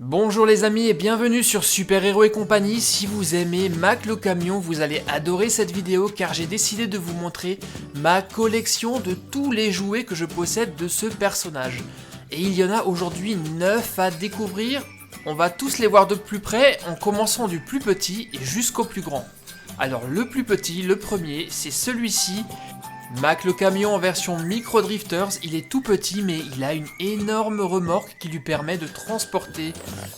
Bonjour les amis et bienvenue sur Super Héros et compagnie. Si vous aimez Mac le camion, vous allez adorer cette vidéo car j'ai décidé de vous montrer ma collection de tous les jouets que je possède de ce personnage. Et il y en a aujourd'hui 9 à découvrir. On va tous les voir de plus près en commençant du plus petit et jusqu'au plus grand. Alors le plus petit, le premier, c'est celui-ci. Mac le camion en version Micro Drifters, il est tout petit mais il a une énorme remorque qui lui permet de transporter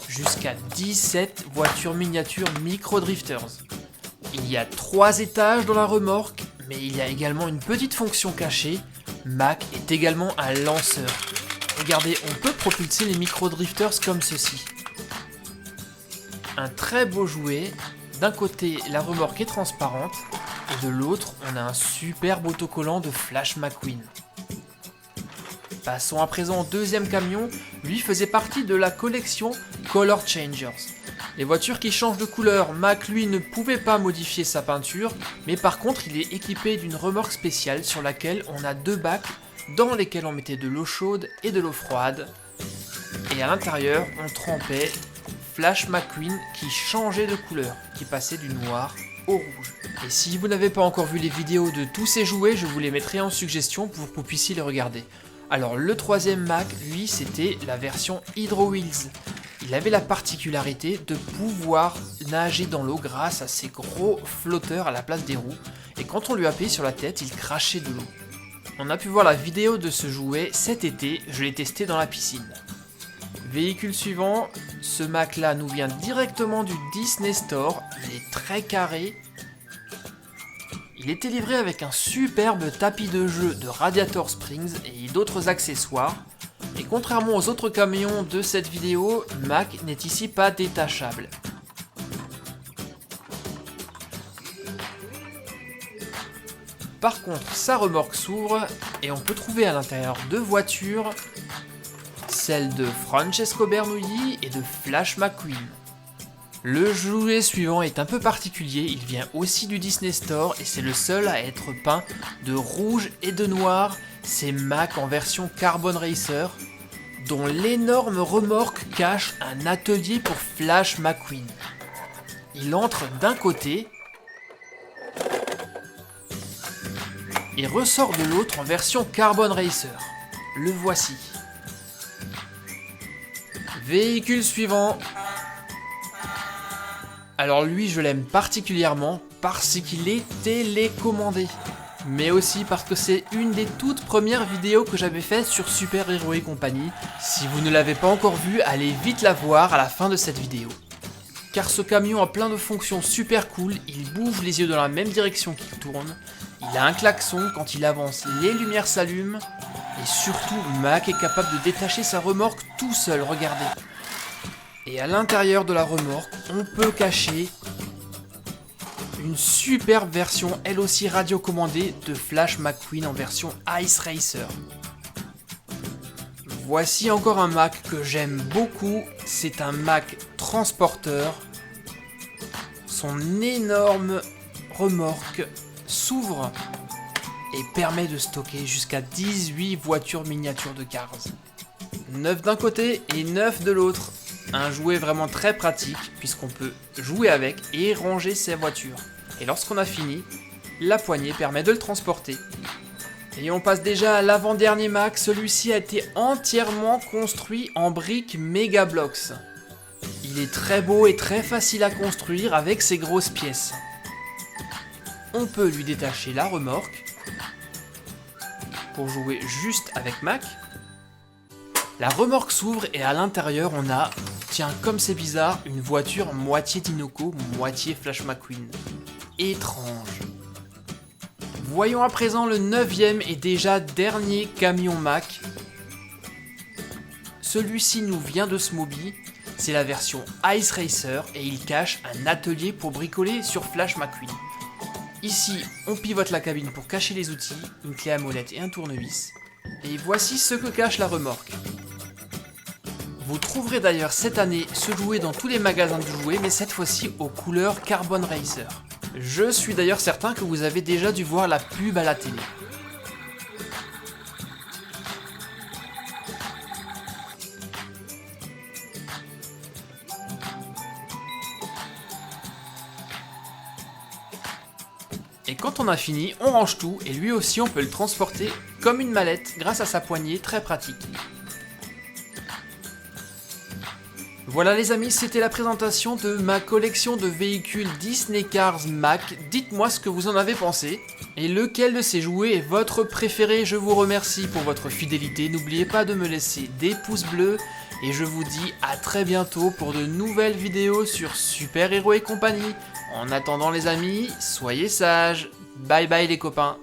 jusqu'à 17 voitures miniatures Micro Drifters. Il y a 3 étages dans la remorque, mais il y a également une petite fonction cachée. Mac est également un lanceur. Regardez, on peut propulser les Micro Drifters comme ceci. Un très beau jouet. D'un côté, la remorque est transparente. Et de l'autre, on a un superbe autocollant de Flash McQueen. Passons à présent au deuxième camion. Lui faisait partie de la collection Color Changers. Les voitures qui changent de couleur, Mac lui ne pouvait pas modifier sa peinture, mais par contre il est équipé d'une remorque spéciale sur laquelle on a 2 bacs dans lesquels on mettait de l'eau chaude et de l'eau froide. Et à l'intérieur, on trempait Flash McQueen qui changeait de couleur, qui passait du noir au rouge. Et si vous n'avez pas encore vu les vidéos de tous ces jouets, je vous les mettrai en suggestion pour que vous puissiez les regarder. Alors le troisième Mac, lui, c'était la version Hydro Wheels. Il avait la particularité de pouvoir nager dans l'eau grâce à ses gros flotteurs à la place des roues. Et quand on lui appuyait sur la tête, il crachait de l'eau. On a pu voir la vidéo de ce jouet cet été, je l'ai testé dans la piscine. Véhicule suivant, ce Mac là nous vient directement du Disney Store, il est très carré. Il était livré avec un superbe tapis de jeu de Radiator Springs et d'autres accessoires. Et contrairement aux autres camions de cette vidéo, Mac n'est ici pas détachable. Par contre, sa remorque s'ouvre et on peut trouver à l'intérieur 2 voitures. Celle de Francesco Bernoulli et de Flash McQueen. Le jouet suivant est un peu particulier, il vient aussi du Disney Store et c'est le seul à être peint de rouge et de noir, c'est Mac en version Carbon Racer, dont l'énorme remorque cache un atelier pour Flash McQueen. Il entre d'un côté et ressort de l'autre en version Carbon Racer. Le voici. Véhicule suivant. Alors lui je l'aime particulièrement parce qu'il est télécommandé. Mais aussi parce que c'est une des toutes premières vidéos que j'avais faites sur Super Héros et compagnie. Si vous ne l'avez pas encore vu, allez vite la voir à la fin de cette vidéo. Car ce camion a plein de fonctions super cool, il bouge les yeux dans la même direction qu'il tourne. Il a un klaxon, quand il avance les lumières s'allument. Et surtout, Mac est capable de détacher sa remorque tout seul, regardez. Et à l'intérieur de la remorque, on peut cacher une superbe version, elle aussi radiocommandée, de Flash McQueen en version Ice Racer. Voici encore un Mac que j'aime beaucoup, c'est un Mac transporteur. Son énorme remorque s'ouvre et permet de stocker jusqu'à 18 voitures miniatures de Cars. 9 d'un côté et 9 de l'autre. Un jouet vraiment très pratique puisqu'on peut jouer avec et ranger ses voitures. Et lorsqu'on a fini, la poignée permet de le transporter. Et on passe déjà à l'avant-dernier Mac, celui-ci a été entièrement construit en briques Megablox. Il est très beau et très facile à construire avec ses grosses pièces. On peut lui détacher la remorque pour jouer juste avec Mac. La remorque s'ouvre et à l'intérieur on a, tiens comme c'est bizarre, une voiture moitié Dinoco, moitié Flash McQueen. Étrange. Voyons à présent le 9e et déjà dernier camion Mac. Celui-ci nous vient de Smoby, c'est la version Ice Racer et il cache un atelier pour bricoler sur Flash McQueen. Ici, on pivote la cabine pour cacher les outils, une clé à molette et un tournevis. Et voici ce que cache la remorque. Vous trouverez d'ailleurs cette année ce jouet dans tous les magasins de jouets, mais cette fois-ci aux couleurs Carbon Racer. Je suis d'ailleurs certain que vous avez déjà dû voir la pub à la télé. Et quand on a fini, on range tout et lui aussi on peut le transporter comme une mallette grâce à sa poignée très pratique. Voilà les amis, c'était la présentation de ma collection de véhicules Disney Cars Mack. Dites-moi ce que vous en avez pensé et lequel de ces jouets est votre préféré. Je vous remercie pour votre fidélité. N'oubliez pas de me laisser des pouces bleus et je vous dis à très bientôt pour de nouvelles vidéos sur Super Héros et compagnie. En attendant les amis, soyez sages. Bye bye les copains.